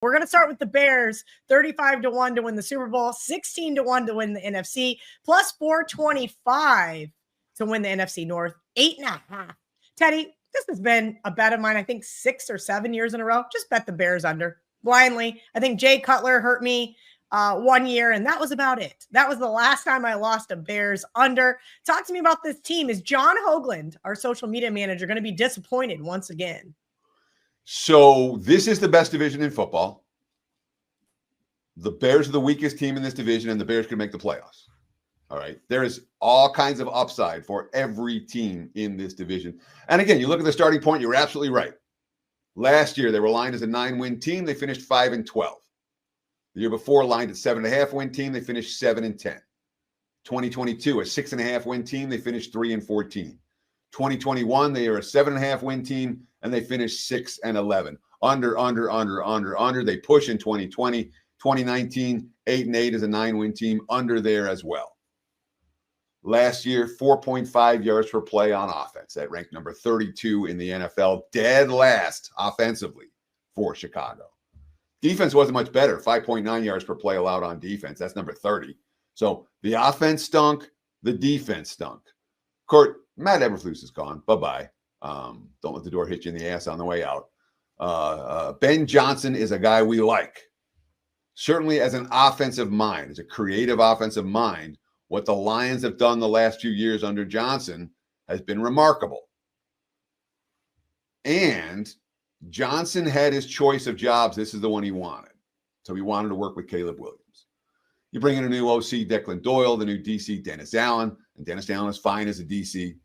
We're going to start with the Bears, 35-1 to win the Super Bowl, 16-1 to win the NFC, plus 425 to win the NFC North, 8.5. Teddy, this has been a bet of mine, I think 6 or 7 years in a row. Just bet the Bears under blindly. I think Jay Cutler hurt me 1 year, and that was about it. That was the last time I lost a Bears under. Talk to me about this team. Is John Hoagland, our social media manager, going to be disappointed once again? So this is the best division in football. The Bears are the weakest team in this division, and the Bears can make the playoffs. All right. There is all kinds of upside for every team in this division. And again, you look at the starting point, you're absolutely right. Last year, they were lined as a 9-win team. They finished 5-12. The year before, lined at 7.5-win team. They finished 7-10. 2022, a 6.5-win team. They finished 3-14. 2021, they are a 7.5-win team, and they finished 6-11. Under. They push in 2020. 2019, 8-8 is a 9-win team, under there as well. Last year, 4.5 yards per play on offense. That ranked number 32 in the NFL, dead last offensively for Chicago. Defense wasn't much better, 5.9 yards per play allowed on defense. That's number 30. So the offense stunk, the defense stunk. Kurt, Matt Eberflus is gone. Bye-bye. Don't let the door hit you in the ass on the way out. Ben Johnson is a guy we like. Certainly as an offensive mind, as a creative offensive mind, what the Lions have done the last few years under Johnson has been remarkable. And Johnson had his choice of jobs. This is the one he wanted. So he wanted to work with Caleb Williams. You bring in a new OC, Declan Doyle, the new DC, Dennis Allen, and Dennis Allen is fine as a DC.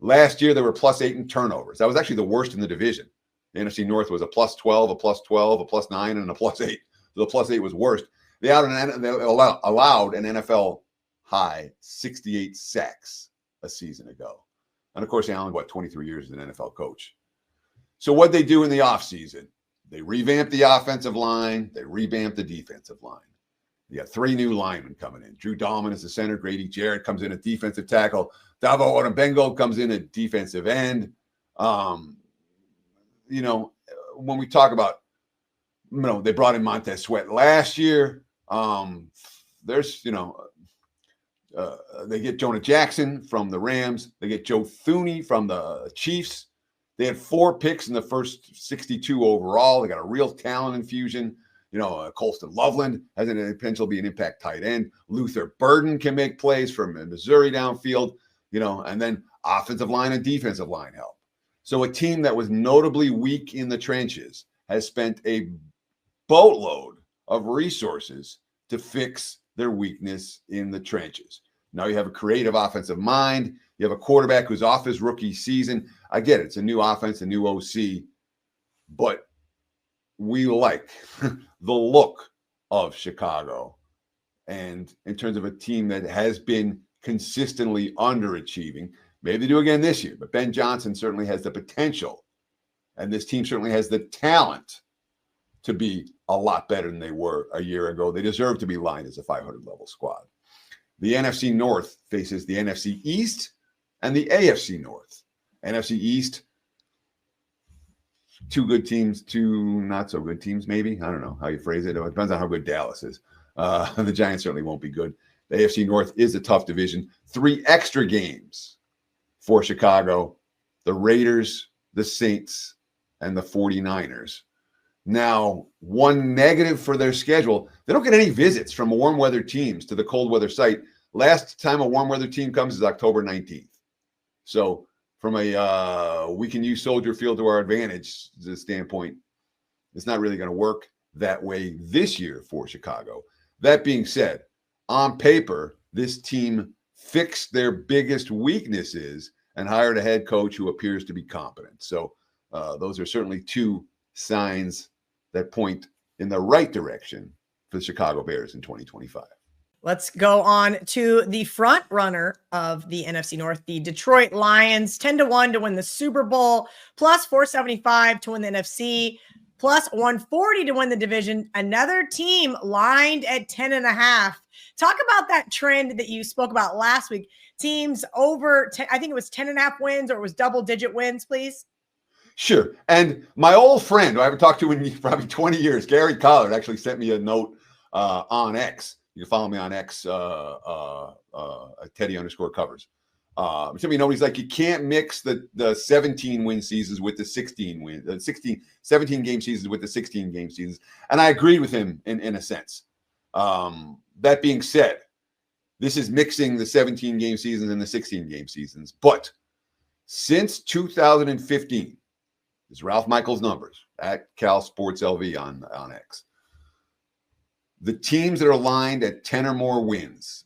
Last year, they were +8 in turnovers. That was actually the worst in the division. The NFC North was a +12, a +12, a +9, and a +8. So the +8 was worst. They allowed an NFL high 68 sacks a season ago. And of course, Allen, 23 years as an NFL coach. So what'd they do in the offseason? They revamped the offensive line. They revamped the defensive line. You got 3 new linemen coming in. Drew Dahlman is the center. Grady Jarrett comes in at defensive tackle. Davo Odenbengo comes in at defensive end. When we talk about, they brought in Montez Sweat last year. They get Jonah Jackson from the Rams. They get Joe Thuney from the Chiefs. They had 4 picks in the first 62 overall. They got a real talent infusion. Colston Loveland has a potential to be an impact tight end. Luther Burden can make plays from Missouri downfield, and then offensive line and defensive line help. So a team that was notably weak in the trenches has spent a boatload of resources to fix their weakness in the trenches. Now you have a creative offensive mind. You have a quarterback who's off his rookie season. I get it. It's a new offense, a new OC, but we like the look of Chicago. And in terms of a team that has been consistently underachieving, maybe they do again this year, but Ben Johnson certainly has the potential, and this team certainly has the talent to be a lot better than they were a year ago. They deserve to be lined as a 500-level squad. The NFC North faces the NFC East and the AFC North. NFC East, 2 good teams, 2 not so good teams, maybe. I don't know how you phrase it. It depends on how good Dallas is. The Giants certainly won't be good. The AFC North is a tough division. 3 extra games for Chicago: the Raiders, the Saints, and the 49ers. Now, one negative for their schedule, they don't get any visits from warm weather teams to the cold weather site. Last time a warm weather team comes is October 19th. So from a we can use Soldier Field to our advantage standpoint, it's not really going to work that way this year for Chicago. That being said, on paper, this team fixed their biggest weaknesses and hired a head coach who appears to be competent. So those are certainly 2 signs that point in the right direction for the Chicago Bears in 2025. Let's go on to the front runner of the NFC North, the Detroit Lions, 10-1 to win the Super Bowl, plus 475 to win the NFC, plus 140 to win the division. Another team lined at 10.5. Talk about that trend that you spoke about last week. Teams over, I think it was 10.5 wins, or it was double-digit wins, please. Sure. And my old friend, who I haven't talked to in probably 20 years, Gary Collard, actually sent me a note on X. You can follow me on X, Teddy_covers. Sent me a note. He's like, you can't mix the 17 win seasons with the 17 game seasons with the 16 game seasons. And I agreed with him in a sense. That being said, this is mixing the 17 game seasons and the 16 game seasons. But since 2015, is Ralph Michaels' numbers at Cal Sports LV on X. The teams that are aligned at 10 or more wins,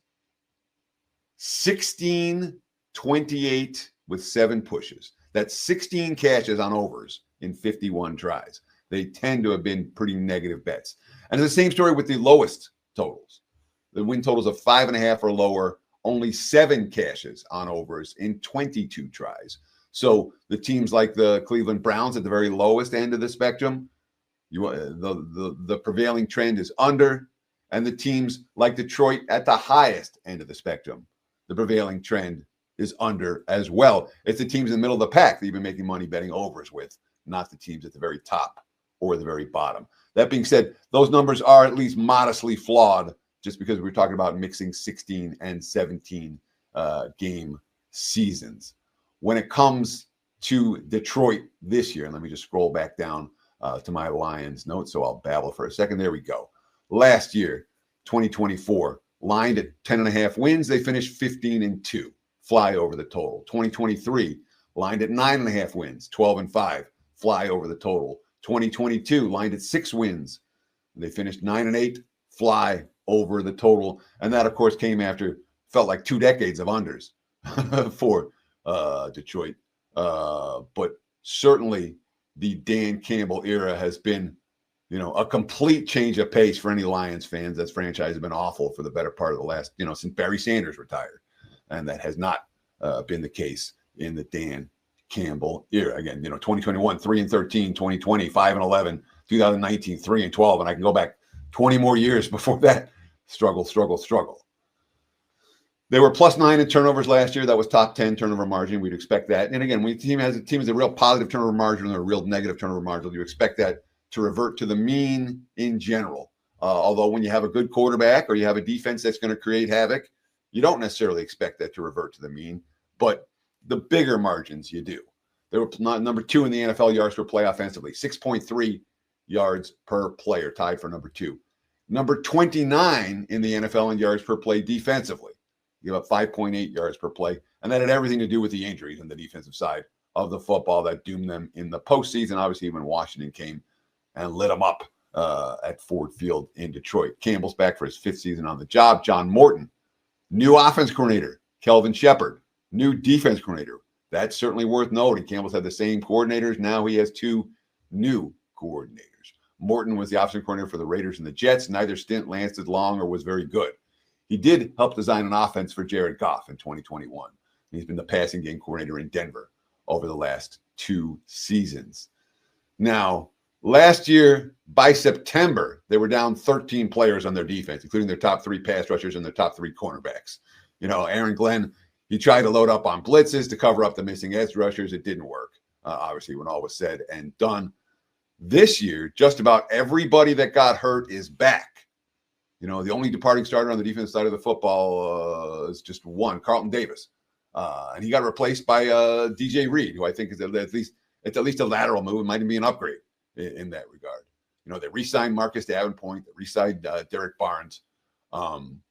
16, 28 with 7 pushes. That's 16 cashes on overs in 51 tries. They tend to have been pretty negative bets. And it's the same story with the lowest totals. The win totals of 5.5 or lower, only 7 cashes on overs in 22 tries. So the teams like the Cleveland Browns at the very lowest end of the spectrum, the prevailing trend is under, and the teams like Detroit at the highest end of the spectrum, the prevailing trend is under as well. It's the teams in the middle of the pack that you've been making money betting overs with, not the teams at the very top or the very bottom. That being said, those numbers are at least modestly flawed just because we're talking about mixing 16 and 17 game seasons. When it comes to Detroit this year, and let me just scroll back down to my Lions notes, so I'll babble for a second. There we go. Last year, 2024, lined at 10.5 wins, they finished 15-2, fly over the total. 2023, lined at 9.5 wins, 12-5, fly over the total. 2022, lined at 6 wins, they finished 9-8, fly over the total. And that, of course, came after felt like 2 decades of unders for Detroit. But certainly the Dan Campbell era has been, a complete change of pace for any Lions fans. That franchise has been awful for the better part of the last, since Barry Sanders retired. And that has not been the case in the Dan Campbell era. Again, 2021, 3-13, 2020, 5-11, 2019, 3-12. And I can go back 20 more years before that. Struggle. They were +9 in turnovers last year. That was top 10 turnover margin. We'd expect that. And again, when a team has a real positive turnover margin or a real negative turnover margin, you expect that to revert to the mean in general. Although when you have a good quarterback or you have a defense that's going to create havoc, you don't necessarily expect that to revert to the mean. But the bigger margins you do. They were number 2 in the NFL yards per play offensively, 6.3 yards per player, tied for number 2. Number 29 in the NFL in yards per play defensively. You have 5.8 yards per play. And that had everything to do with the injuries on the defensive side of the football that doomed them in the postseason. Obviously, when Washington came and lit them up at Ford Field in Detroit. Campbell's back for his 5th season on the job. John Morton, new offense coordinator. Kelvin Shepard, new defense coordinator. That's certainly worth noting. Campbell's had the same coordinators. Now he has 2 new coordinators. Morton was the offensive coordinator for the Raiders and the Jets. Neither stint lasted long or was very good. He did help design an offense for Jared Goff in 2021. He's been the passing game coordinator in Denver over the last 2 seasons. Now, last year, by September, they were down 13 players on their defense, including their top 3 pass rushers and their top 3 cornerbacks. Aaron Glenn, he tried to load up on blitzes to cover up the missing edge rushers. It didn't work, obviously, when all was said and done. This year, just about everybody that got hurt is back. The only departing starter on the defensive side of the football is just one, Carlton Davis. And he got replaced by DJ Reed, who I think is at least a lateral move. It might even be an upgrade in that regard. They re-signed Marcus Davenport, they re-signed Derek Barnes. And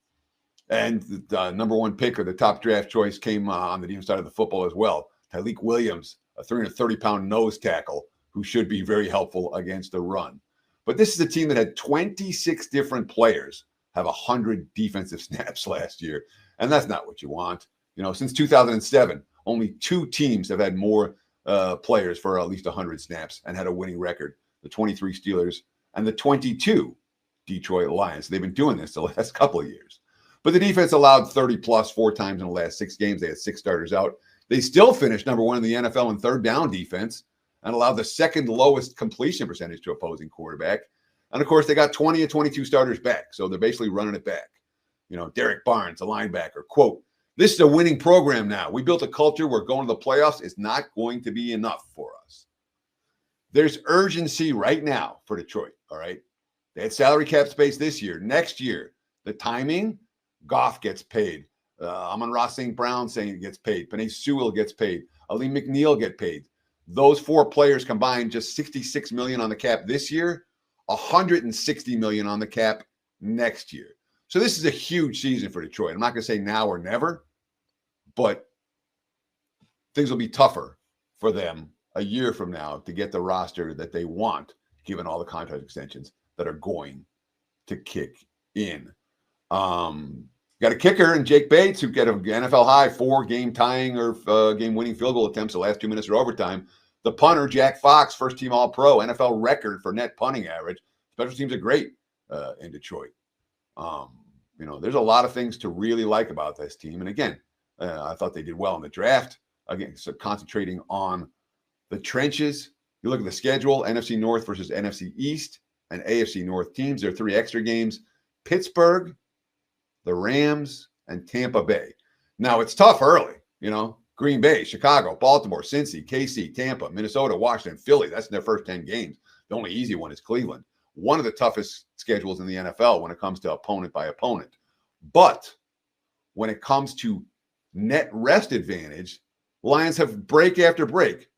the number 1 pick or the top draft choice came on the defensive side of the football as well. Tyleek Williams, a 330-pound nose tackle who should be very helpful against the run. But this is a team that had 26 different players have 100 defensive snaps last year. And that's not what you want. Since 2007, only 2 teams have had more players for at least 100 snaps and had a winning record. The 23 Steelers and the 22 Detroit Lions. They've been doing this the last couple of years. But the defense allowed 30+ 4 times in the last 6 games. They had 6 starters out. They still finished number 1 in the NFL in third down defense and allowed the 2nd lowest completion percentage to opposing quarterback. And, of course, they got 20 of 22 starters back, so they're basically running it back. Derek Barnes, a linebacker, quote, "This is a winning program now. We built a culture where going to the playoffs is not going to be enough for us." There's urgency right now for Detroit, all right? They had salary cap space this year. Next year, the timing, Goff gets paid. Amon-Ra St. Brown saying he gets paid. Penei Sewell gets paid. Ali McNeil get paid. Those four players combined just $66 million on the cap this year, $160 million on the cap next year. So this is a huge season for Detroit. I'm not going to say now or never, but things will be tougher for them a year from now to get the roster that they want, given all the contract extensions that are going to kick in. Got a kicker in Jake Bates, who got an NFL high 4 game tying or game winning field goal attempts the last 2 minutes of overtime. The punter, Jack Fox, first team All-Pro, NFL record for net punting average. Special teams are great in Detroit. There's a lot of things to really like about this team. And again, I thought they did well in the draft. Again, so concentrating on the trenches. You look at the schedule, NFC North versus NFC East and AFC North teams. There are 3 extra games. Pittsburgh, the Rams, and Tampa Bay. Now, it's tough early, Green Bay, Chicago, Baltimore, Cincy, KC, Tampa, Minnesota, Washington, Philly. That's in their first 10 games. The only easy one is Cleveland. One of the toughest schedules in the NFL when it comes to opponent by opponent. But when it comes to net rest advantage, Lions have break after break.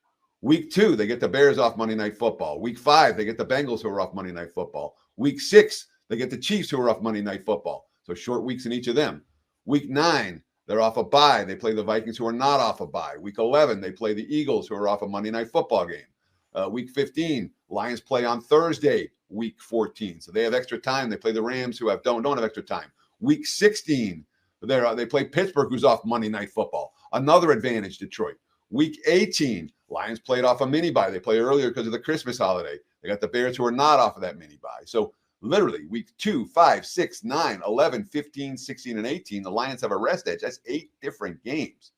Week 2, they get the Bears off Monday Night Football. Week 5, they get the Bengals who are off Monday Night Football. Week 6, they get the Chiefs who are off Monday Night Football. So short weeks in each of them. Week 9, they're off a bye. They play the Vikings who are not off a bye. Week 11, they play the Eagles who are off a Monday Night Football game. Week 15, Lions play on Thursday, week 14. So they have extra time. They play the Rams who don't have extra time. Week 16, they play Pittsburgh who's off Monday Night Football. Another advantage, Detroit. Week 18, Lions played off a mini bye. They play earlier because of the Christmas holiday. They got the Bears who are not off of that mini bye. So literally week 2, 5, 6, 9, 11, 15, 16, and 18, the Lions have a rest edge. That's 8 different games.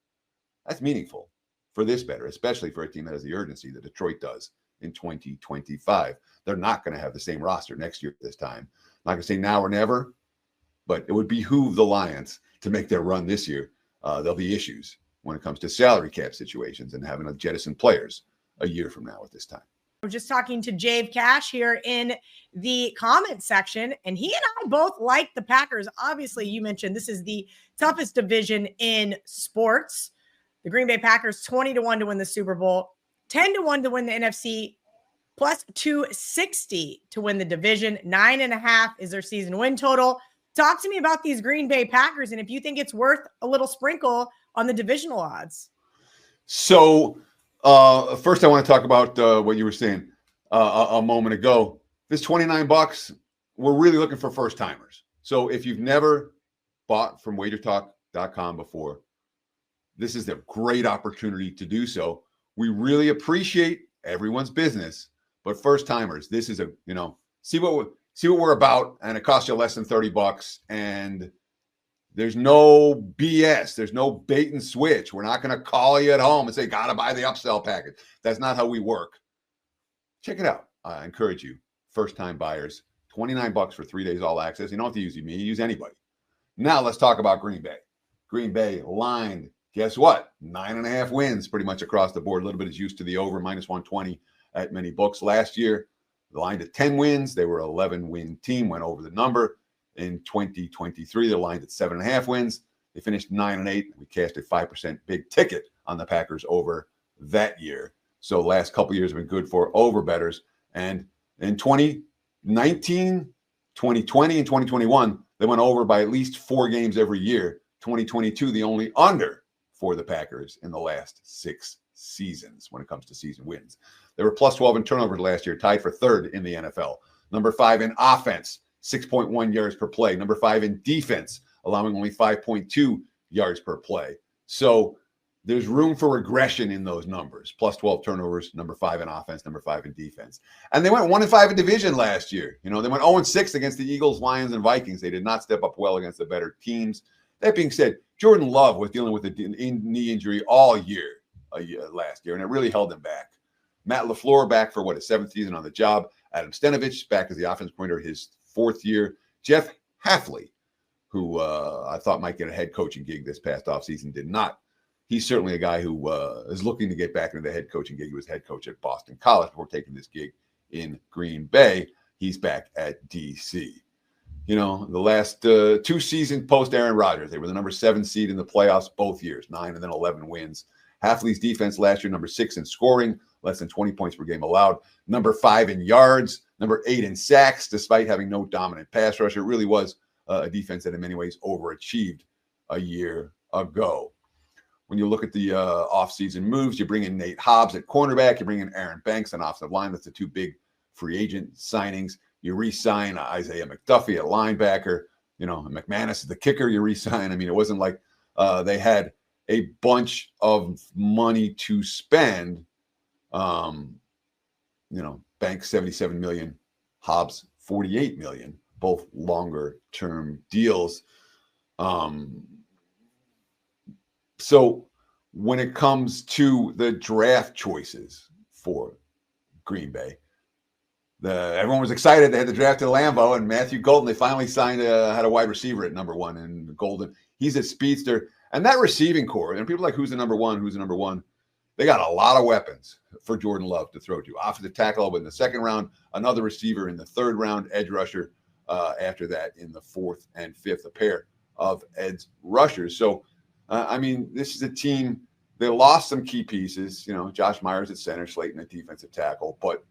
That's meaningful for this better, especially for a team that has the urgency that Detroit does in 2025. They're not going to have the same roster next year at this time. I'm not going to say now or never, but it would behoove the Lions to make their run this year. There'll be issues when it comes to salary cap situations and having to jettison players a year from now at this time. We're just talking to Jave Cash here in the comment section, and he and I both like the Packers. Obviously, you mentioned this is the toughest division in sports. The Green Bay Packers 20-1 to win the Super Bowl, 10-1 to win the NFC, plus 260 to win the division. 9.5 is their season win total. Talk to me about these Green Bay Packers and if you think it's worth a little sprinkle on the divisional odds. So first I want to talk about what you were saying a moment ago. This $29, we're really looking for first timers. So if you've never bought from WagerTalk.com before, this is a great opportunity to do so. We really appreciate everyone's business, but first timers, this is see what we're about, and it costs you less than $30, and there's no BS. There's no bait and switch. We're not going to call you at home and say, gotta buy the upsell package. That's not how we work. Check it out. I encourage you, first-time buyers, $29 for 3 days all access. You don't have to use me. You use anybody. Now let's talk about Green Bay. Green Bay lined, guess what? 9.5 wins pretty much across the board. A little bit is used to the over, -120 at many books. Last year, the line at 10 wins. They were an 11-win team, went over the number. In 2023, they're lined at 7.5 wins. They finished 9-8. We cashed a 5% big ticket on the Packers over that year. So last couple of years have been good for over bettors. And in 2019, 2020, and 2021, they went over by at least 4 games every year. 2022, the only under for the Packers in the last 6 seasons when it comes to season wins. They were plus 12 in turnovers last year, tied for 3rd in the NFL. Number 5 in offense, 6.1 yards per play. Number 5 in defense, allowing only 5.2 yards per play. So there's room for regression in those numbers. Plus 12 turnovers, number 5 in offense, number 5 in defense. And they went 1-5 in division last year. They went 0-6 against the Eagles, Lions, and Vikings. They did not step up well against the better teams. That being said, Jordan Love was dealing with a knee injury all year last year, and it really held him back. Matt LaFleur back for his 7th season on the job. Adam Stenavich back as the offense coordinator his 4th year. Jeff Hafley, who I thought might get a head coaching gig this past offseason, did not. he's certainly a guy who is looking to get back into the head coaching gig. He was head coach at Boston College before taking this gig in Green Bay. He's back at DC. The last 2 seasons post Aaron Rodgers, they were the number 7 seed in the playoffs both years, 9 and then 11 wins. Hafley's defense last year, number 6 in scoring, less than 20 points per game allowed, number 5 in yards, number 8 in sacks, despite having no dominant pass rusher. It really was a defense that in many ways overachieved a year ago. When you look at the offseason moves, you bring in Nate Hobbs at cornerback, you bring in Aaron Banks on offensive line. That's the 2 big free agent signings. You re-sign Isaiah McDuffie at linebacker. McManus is the kicker you re-sign. I mean, it wasn't like they had a bunch of money to spend. Banks $77 million, Hobbs $48 million, both longer-term deals. So when it comes to the draft choices for Green Bay, everyone was excited. They had the draft at Lambeau and Matthew Golden. They finally signed, had a wide receiver at number 1 in Golden. He's a speedster. And that receiving core, and people are like, who's the number one? Who's the number one? They got a lot of weapons for Jordan Love to throw to. Offensive tackle in the 2nd round, another receiver in the 3rd round, edge rusher after that in the 4th and 5th, a pair of edge rushers. So, this is a team, they lost some key pieces, Josh Myers at center, Slayton at defensive tackle, but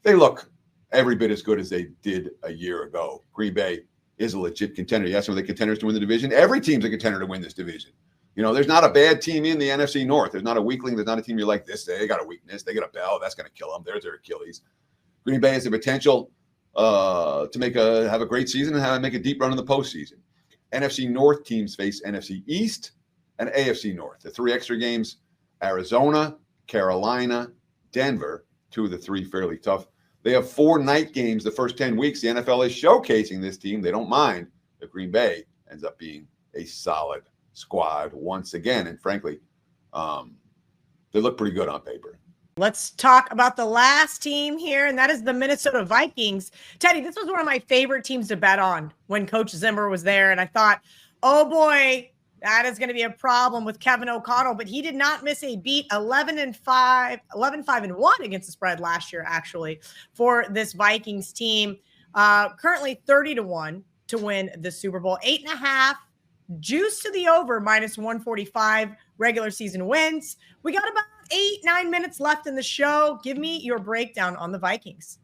they look every bit as good as they did a year ago. Green Bay is a legit contender. Yes, are they contenders to win the division? Every team's a contender to win this division. There's not a bad team in the NFC North. There's not a weakling. There's not a team you're like this. They got a weakness. They got a bell. That's going to kill them. There's their Achilles. Green Bay has the potential to have a great season and make a deep run in the postseason. NFC North teams face NFC East and AFC North. The 3 extra games: Arizona, Carolina, Denver. 2 of the 3 fairly tough. They have 4 night games the first 10 weeks. The NFL is showcasing this team. They don't mind if Green Bay ends up being a solid squad once again. And frankly, they look pretty good on paper. Let's talk about the last team here, and that is the Minnesota Vikings. Teddy, this was one of my favorite teams to bet on when Coach Zimmer was there. And I thought, oh boy, that is going to be a problem with Kevin O'Connell, but he did not miss a beat. 11-5-1 against the spread last year, actually, for this Vikings team. Currently 30-1 to win the Super Bowl. 8.5 juice to the over, -145 regular season wins. We got about 8-9 minutes left in the show. Give me your breakdown on the Vikings.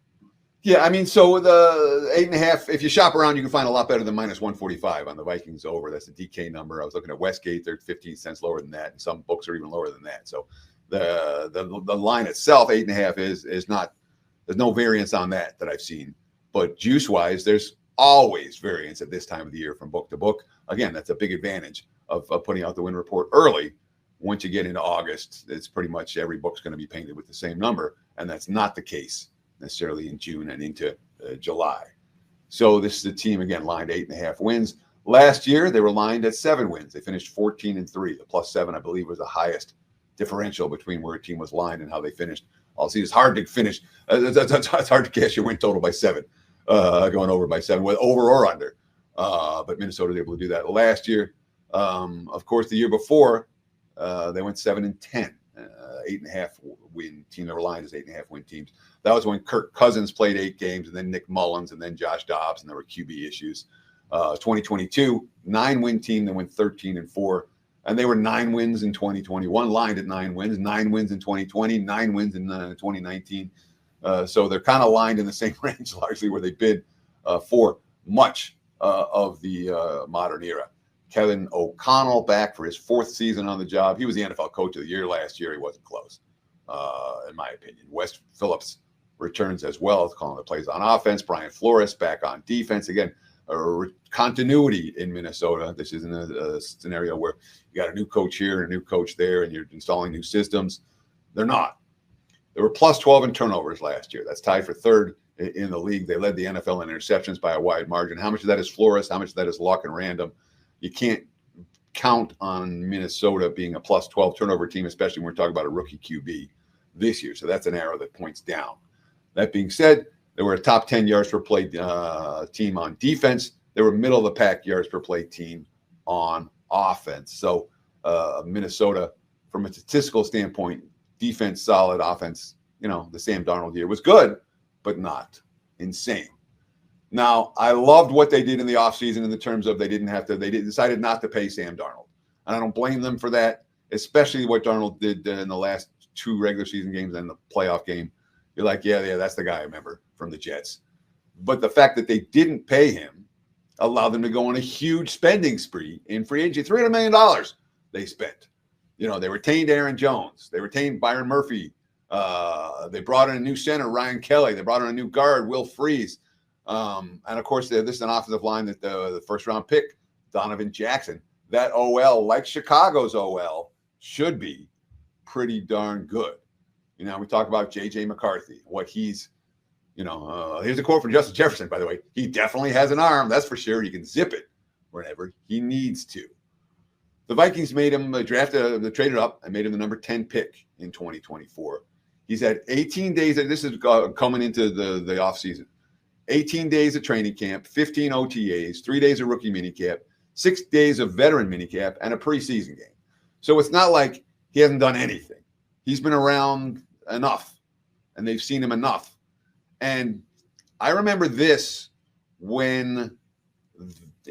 Yeah, so the 8.5, if you shop around, you can find a lot better than -145 on the Vikings over. That's the DK number. I was looking at Westgate. They're 15 cents lower than that, and some books are even lower than that. So the line itself, 8.5, is not, there's no variance on that I've seen. But juice-wise, there's always variance at this time of the year from book to book. Again, that's a big advantage of putting out the win report early. Once you get into August, it's pretty much every book's going to be painted with the same number, and that's not the case necessarily in June and into July. So this is a team, again, lined 8.5 wins. Last year, they were lined at 7 wins. They finished 14-3. The +7, I believe, was the highest differential between where a team was lined and how they finished. I'll see, it's hard to finish. It's hard to cash your win total by 7, going over by 7, with over or under. But Minnesota was able to do that last year. Of course, the year before, they went 7-10. 8.5 win team. They were lined as 8.5 win teams. That was when Kirk Cousins played 8 games, and then Nick Mullins, and then Josh Dobbs, and there were QB issues. 2022, 9-win team that went 13-4, and they were 9 wins in 2021, lined at 9 wins, 9 wins in 2020, 9 wins in 2019. So they're kind of lined in the same range, largely where they've been for much of the modern era. Kevin O'Connell back for his 4th season on the job. He was the NFL Coach of the Year last year. He wasn't close, in my opinion. Wes Phillips returns as well, calling the plays on offense. Brian Flores back on defense. Again, continuity in Minnesota. This isn't a scenario where you got a new coach here and a new coach there and you're installing new systems. They're not. They were +12 in turnovers last year. That's tied for 3rd in the league. They led the NFL in interceptions by a wide margin. How much of that is Flores? How much of that is luck and random? You can't count on Minnesota being a +12 turnover team, especially when we're talking about a rookie QB this year. So that's an arrow that points down. That being said, they were a top 10 yards per play team on defense. They were middle of the pack yards per play team on offense. So Minnesota from a statistical standpoint, defense solid, offense, the Sam Darnold year was good, but not insane. Now, I loved what they did in the offseason in the terms of they decided not to pay Sam Darnold. And I don't blame them for that, especially what Darnold did in the last 2 regular season games and the playoff game. You're like, yeah, that's the guy I remember from the Jets. But the fact that they didn't pay him allowed them to go on a huge spending spree in free agency. $300 million they spent. They retained Aaron Jones. They retained Byron Murphy. They brought in a new center, Ryan Kelly. They brought in a new guard, Will Freeze. And of course, this is an offensive line that the first round pick, Donovan Jackson, that OL, like Chicago's OL, should be pretty darn good. We talk about J.J. McCarthy, what he's, here's a quote from Justin Jefferson, by the way. He definitely has an arm, that's for sure. He can zip it whenever he needs to. The Vikings made him traded up and made him the number 10 pick in 2024. He's had 18 days. This is coming into the offseason. 18 days of training camp, 15 OTAs, 3 days of rookie minicamp, 6 days of veteran minicamp, and a preseason game. So it's not like he hasn't done anything. He's been around enough, and they've seen him enough. And I remember this when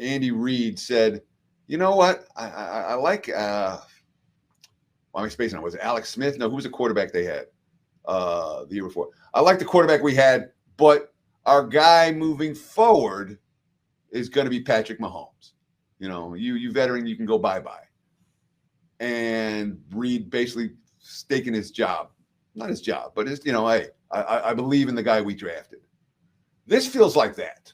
Andy Reid said, you know what, I like, well, I'm spacing on, was it Alex Smith? No, who was the quarterback they had the year before? I like the quarterback we had, but our guy moving forward is going to be Patrick Mahomes. You veteran, you can go bye-bye. And Reid basically staking his job. Not his job, but his, hey, I believe in the guy we drafted. This feels like that.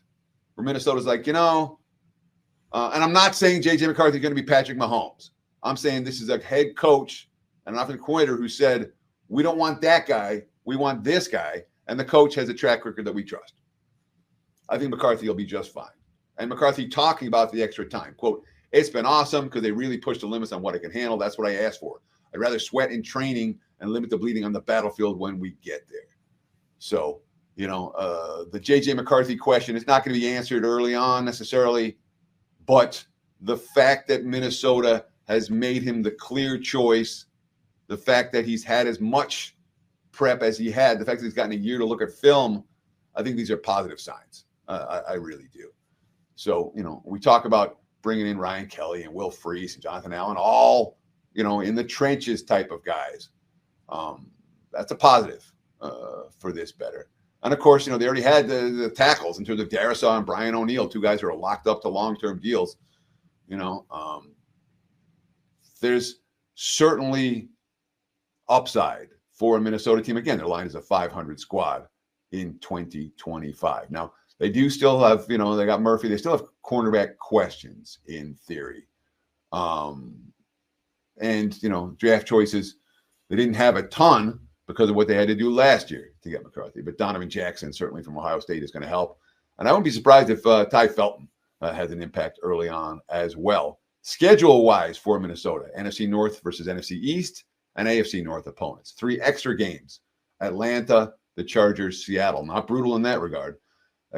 Where Minnesota's like, and I'm not saying J.J. McCarthy is going to be Patrick Mahomes. I'm saying this is a head coach and an offensive coordinator who said, we don't want that guy. We want this guy. And the coach has a track record that we trust. I think McCarthy will be just fine. And McCarthy talking about the extra time. Quote, it's been awesome because they really pushed the limits on what I can handle. That's what I asked for. I'd rather sweat in training and limit the bleeding on the battlefield when we get there. So, the J.J. McCarthy question is not going to be answered early on necessarily. But the fact that Minnesota has made him the clear choice, the fact that he's had as much prep as he had, the fact that he's gotten a year to look at film, I think these are positive signs. I really do. So, we talk about bringing in Ryan Kelly and Will Freeze and Jonathan Allen, all, in the trenches type of guys. That's a positive for this better. And, of course, they already had the tackles in terms of Darisaw and Brian O'Neill, 2 guys who are locked up to long-term deals. There's certainly upside for a Minnesota team. Again, their line is a 500 squad in 2025. Now, they do still have, they got Murphy. They still have cornerback questions in theory. And, draft choices, they didn't have a ton because of what they had to do last year to get McCarthy. But Donovan Jackson, certainly from Ohio State, is going to help. And I wouldn't be surprised if Ty Felton has an impact early on as well. Schedule-wise for Minnesota, NFC North versus NFC East and AFC North opponents. 3 extra games. Atlanta, the Chargers, Seattle. Not brutal in that regard.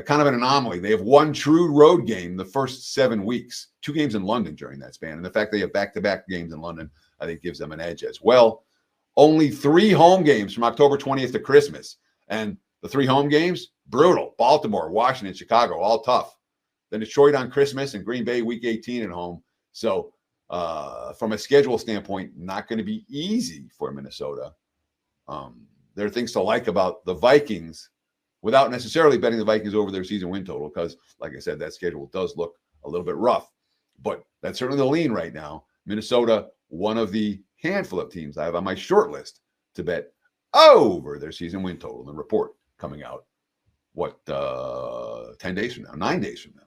Kind of an anomaly. They have 1 true road game the first 7 weeks. 2 games in London during that span. And the fact they have back-to-back games in London, I think, gives them an edge as well. Only 3 home games from October 20th to Christmas. And the 3 home games, brutal. Baltimore, Washington, Chicago, all tough. Then Detroit on Christmas and Green Bay week 18 at home. So from a schedule standpoint, not going to be easy for Minnesota. There are things to like about the Vikings without necessarily betting the Vikings over their season win total because, like I said, that schedule does look a little bit rough. But that's certainly the lean right now. Minnesota, one of the handful of teams I have on my short list to bet over their season win total. The report coming out, 10 days from now, 9 days from now.